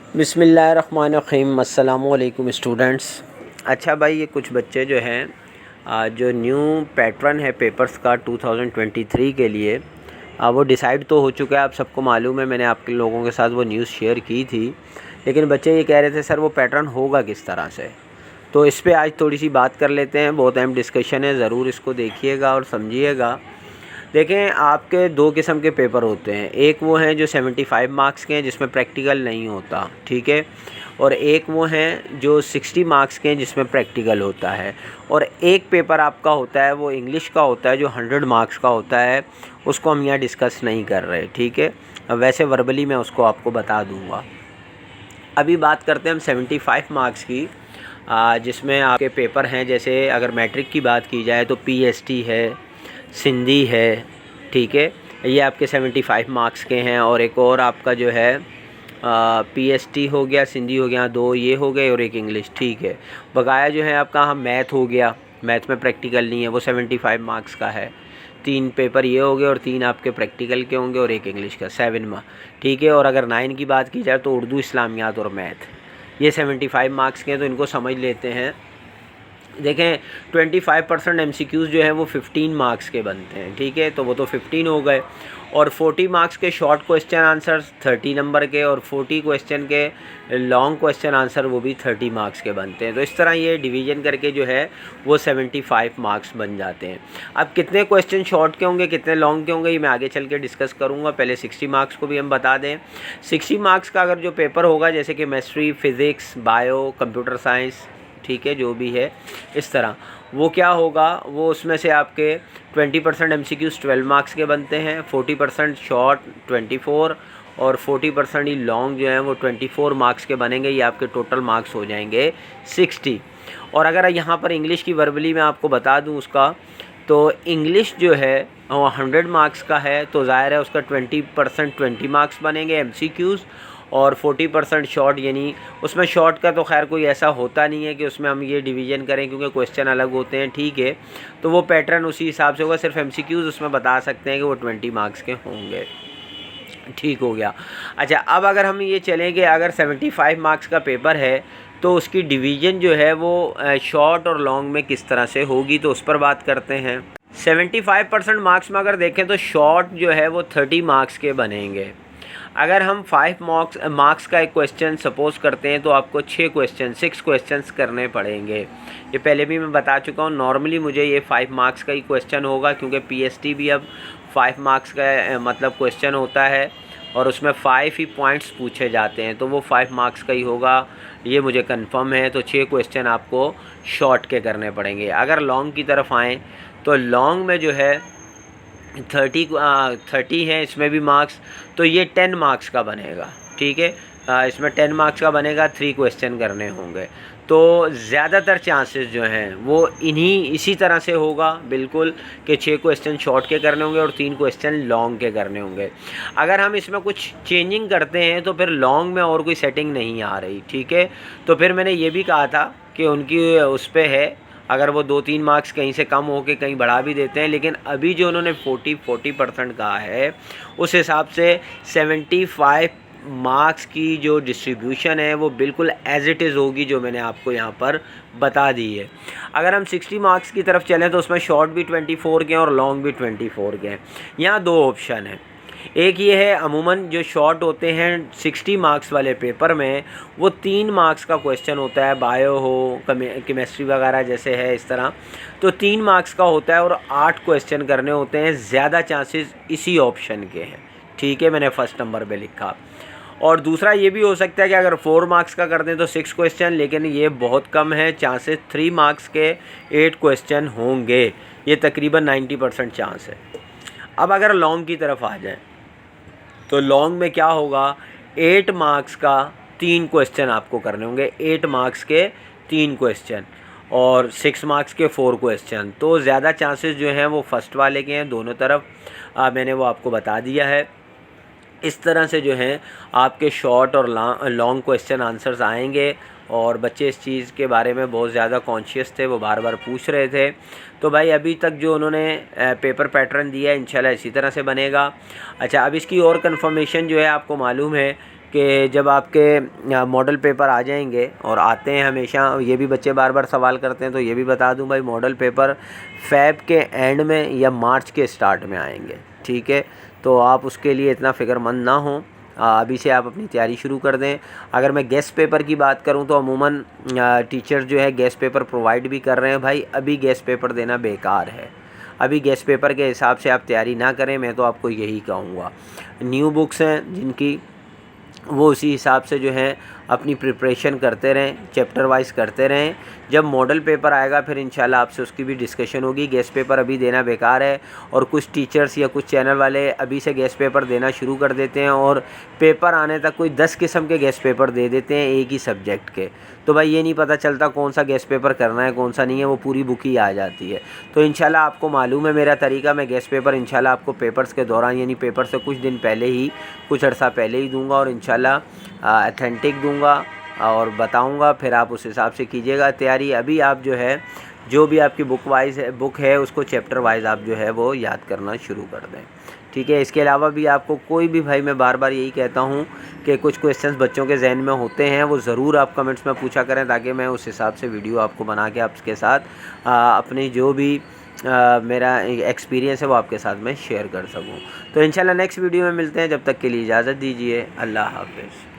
बिस्मिल्लाहिर्रहमानिर्रहीम। अस्सलामुअलैकुम स्टूडेंट्स। अच्छा भाई, ये कुछ बच्चे जो हैं जो न्यू पैटर्न है पेपर्स का 2023 के लिए वो डिसाइड तो हो चुका है, आप सबको मालूम है। मैंने आपके लोगों के साथ वो न्यूज़ शेयर की थी, लेकिन बच्चे ये कह रहे थे सर वो पैटर्न होगा किस तरह से। तो इस पे आज थोड़ी सी बात कर लेते हैं। बहुत अहम डिस्कशन है, ज़रूर इसको देखिएगा और समझिएगा। देखें, आपके दो किस्म के पेपर होते हैं। एक वो हैं जो 75 मार्क्स के हैं जिसमें प्रैक्टिकल नहीं होता, ठीक है। और एक वो हैं जो 60 मार्क्स के हैं जिसमें प्रैक्टिकल होता है। और एक पेपर आपका होता है वो इंग्लिश का होता है जो 100 मार्क्स का होता है। उसको हम यहाँ डिस्कस नहीं कर रहे, ठीक है। वैसे वर्बली मैं उसको आपको बता दूँगा। अभी बात करते हैं हम 75 मार्क्स की, जिसमें आपके पेपर हैं। जैसे अगर मैट्रिक की बात की जाए तो पीएसटी है, सिंधी है, ठीक है। ये आपके 75 मार्क्स के हैं। और एक और आपका जो है पीएसटी हो गया, सिंधी हो गया, दो ये हो गए और एक इंग्लिश, ठीक है। बकाया जो है आपका हम मैथ हो गया, मैथ में प्रैक्टिकल नहीं है, वो 75 मार्क्स का है। 3 पेपर ये हो गए और 3 आपके प्रैक्टिकल के होंगे और एक इंग्लिश का 7 में, ठीक है। और अगर 9 की बात की जाए तो उर्दू, इस्लामियात और मैथ, ये 75 मार्क्स के हैं। तो इनको समझ लेते हैं। देखें, 25% MCQs जो है वो 15 मार्क्स के बनते हैं, ठीक है। तो वो तो 15 हो गए। और 40 मार्क्स के शॉर्ट क्वेश्चन आंसर 30 नंबर के, और 40 क्वेश्चन के लॉन्ग क्वेश्चन आंसर वो भी 30 मार्क्स के बनते हैं। तो इस तरह ये डिवीज़न करके जो है वो 75 मार्क्स बन जाते हैं। अब कितने क्वेश्चन शॉर्ट के होंगे, कितने लॉन्ग के होंगे, ये मैं आगे चल के डिस्कस करूँगा। पहले 60 मार्क्स को भी हम बता दें। 60 मार्क्स का अगर जो पेपर होगा, जैसे कि chemistry, physics, bio, computer science, ठीक है, जो भी है इस तरह, वो क्या होगा, वो उसमें से आपके 20% MCQs 12 मार्क्स के बनते हैं, 40% शॉर्ट 24 और 40% ही लॉन्ग जो है वो 24 मार्क्स के बनेंगे। ये आपके टोटल मार्क्स हो जाएंगे 60। और अगर यहाँ पर इंग्लिश की वर्बली मैं आपको बता दूँ उसका, तो इंग्लिश जो है वो 100 मार्क्स का है, तो ज़ाहिर है उसका 20% 20 मार्क्स बनेंगे MCQs और 40% शॉर्ट। यानी उसमें शॉर्ट का तो खैर कोई ऐसा होता नहीं है कि उसमें हम ये डिवीज़न करें, क्योंकि क्वेश्चन अलग होते हैं, ठीक है। तो वो पैटर्न उसी हिसाब से होगा। सिर्फ MCQs उसमें बता सकते हैं कि वो 20 मार्क्स के होंगे, ठीक हो गया। अच्छा, अब अगर हम ये चलेंगे, अगर 75 मार्क्स का पेपर है तो उसकी डिवीज़न जो है वो शॉर्ट और लॉन्ग में किस तरह से होगी, तो उस पर बात करते हैं। 75% मार्क्स में अगर देखें तो शॉर्ट जो है वो 30 मार्क्स के बनेंगे। अगर हम 5 मार्क्स का एक क्वेश्चन सपोज़ करते हैं तो आपको 6 क्वेश्चंस करने पड़ेंगे। ये पहले भी मैं बता चुका हूँ। नॉर्मली मुझे ये 5 मार्क्स का ही क्वेश्चन होगा, क्योंकि पीएसटी भी अब 5 मार्क्स का मतलब क्वेश्चन होता है और उसमें 5 ही पॉइंट्स पूछे जाते हैं, तो वो 5 मार्क्स का ही होगा, ये मुझे कंफर्म है। तो 6 क्वेश्चन आपको शॉर्ट के करने पड़ेंगे। अगर लॉन्ग की तरफ आएँ तो लॉन्ग में जो है 30 है, इसमें भी मार्क्स, तो ये 10 मार्क्स का बनेगा, ठीक है। इसमें 10 मार्क्स का बनेगा, 3 क्वेश्चन करने होंगे। तो ज़्यादातर चांसेस जो हैं वो इसी तरह से होगा बिल्कुल, कि 6 क्वेश्चन शॉर्ट के करने होंगे और 3 क्वेश्चन लॉन्ग के करने होंगे। अगर हम इसमें कुछ चेंजिंग करते हैं तो फिर लॉन्ग में और कोई सेटिंग नहीं आ रही, ठीक है। तो फिर मैंने ये भी कहा था कि उनकी उस पर है, अगर वो 2-3 मार्क्स कहीं से कम होके कहीं बढ़ा भी देते हैं, लेकिन अभी जो उन्होंने 40% कहा है उस हिसाब से 75 मार्क्स की जो डिस्ट्रीब्यूशन है वो बिल्कुल एज इट इज़ होगी, जो मैंने आपको यहाँ पर बता दी है। अगर हम 60 मार्क्स की तरफ चलें तो उसमें शॉर्ट भी 24 के हैं और लॉन्ग भी 24 के हैं। यहाँ 2 ऑप्शन हैं। एक ये है, अमूमन जो शॉर्ट होते हैं 60 मार्क्स वाले पेपर में वो 3 मार्क्स का क्वेश्चन होता है, बायो हो, केमिस्ट्री वगैरह जैसे है इस तरह, तो 3 मार्क्स का होता है और 8 क्वेश्चन करने होते हैं। ज़्यादा चांसेस इसी ऑप्शन के हैं, ठीक है, मैंने फर्स्ट नंबर पे लिखा। और दूसरा ये भी हो सकता है कि अगर 4 मार्क्स का कर दें तो 6 क्वेश्चन, लेकिन ये बहुत कम है चांसेस। 3 मार्क्स के 8 क्वेश्चन होंगे, ये तकरीबन 90% चांस है। अब अगर लॉन्ग की तरफ आ जाए तो लॉन्ग में क्या होगा, 8 मार्क्स का 3 क्वेश्चन आपको करने होंगे, 8 मार्क्स के 3 क्वेश्चन और 6 मार्क्स के 4 क्वेश्चन। तो ज़्यादा चांसेस जो हैं वो फर्स्ट वाले के हैं दोनों तरफ। मैंने वो आपको बता दिया है। इस तरह से जो हैं आपके शॉर्ट और लॉन्ग क्वेश्चन आंसर्स आएंगे। और बच्चे इस चीज़ के बारे में बहुत ज़्यादा कॉन्शियस थे, वो बार बार पूछ रहे थे। तो भाई अभी तक जो उन्होंने पेपर पैटर्न दिया है इंशाल्लाह इसी तरह से बनेगा। अच्छा, अब इसकी और कंफर्मेशन जो है, आपको मालूम है कि जब आपके मॉडल पेपर आ जाएंगे, और आते हैं हमेशा, ये भी बच्चे बार बार सवाल करते हैं, तो ये भी बता दूं भाई, मॉडल पेपर फ़ेब के एंड में या मार्च के स्टार्ट में आएंगे, ठीक है। तो आप उसके लिए इतना फ़िक्रमंद ना हों, अभी से आप अपनी तैयारी शुरू कर दें। अगर मैं गेस्ट पेपर की बात करूं तो अमूमन टीचर जो है गेस्ट पेपर प्रोवाइड भी कर रहे हैं। भाई अभी गेस्ट पेपर देना बेकार है, अभी गेस्ट पेपर के हिसाब से आप तैयारी ना करें, मैं तो आपको यही कहूँगा। न्यू बुक्स हैं जिनकी, वो उसी हिसाब से जो है अपनी प्रिपरेशन करते रहें, चैप्टर वाइज करते रहें। जब मॉडल पेपर आएगा फिर इंशाल्लाह आपसे उसकी भी डिस्कशन होगी। गेस्ट पेपर अभी देना बेकार है, और कुछ टीचर्स या कुछ चैनल वाले अभी से गेस्ट पेपर देना शुरू कर देते हैं, और पेपर आने तक कोई 10 किस्म के गेस्ट पेपर दे देते हैं एक ही सब्जेक्ट के। तो भाई ये नहीं पता चलता कौन सा गेस्ट पेपर करना है कौन सा नहीं है, वो पूरी बुक ही आ जाती है। तो इंशाल्लाह आपको मालूम है मेरा तरीका, मैं गेस्ट पेपर इंशाल्लाह आपको पेपर्स के दौरान, यानी पेपर से कुछ दिन पहले ही, कुछ अर्सा पहले ही दूंगा, और इंशाल्लाह अथेंटिक दूंगा और बताऊंगा, फिर आप उस हिसाब से कीजिएगा तैयारी। अभी आप जो है, जो भी आपकी बुक है उसको चैप्टर वाइज आप जो है वो याद करना शुरू कर दें, ठीक है। इसके अलावा भी आपको कोई भी, भाई मैं बार बार यही कहता हूँ कि कुछ क्वेश्चंस बच्चों के जहन में होते हैं, वो ज़रूर आप कमेंट्स में पूछा करें, ताकि मैं उस हिसाब से वीडियो आपको बना के आपके साथ अपनी जो भी मेरा एक्सपीरियंस है वो आपके साथ में शेयर कर सकूँ। तो इंशाल्लाह नेक्स्ट वीडियो में मिलते हैं, जब तक के लिए इजाज़त दीजिए। अल्लाह हाफ़िज़।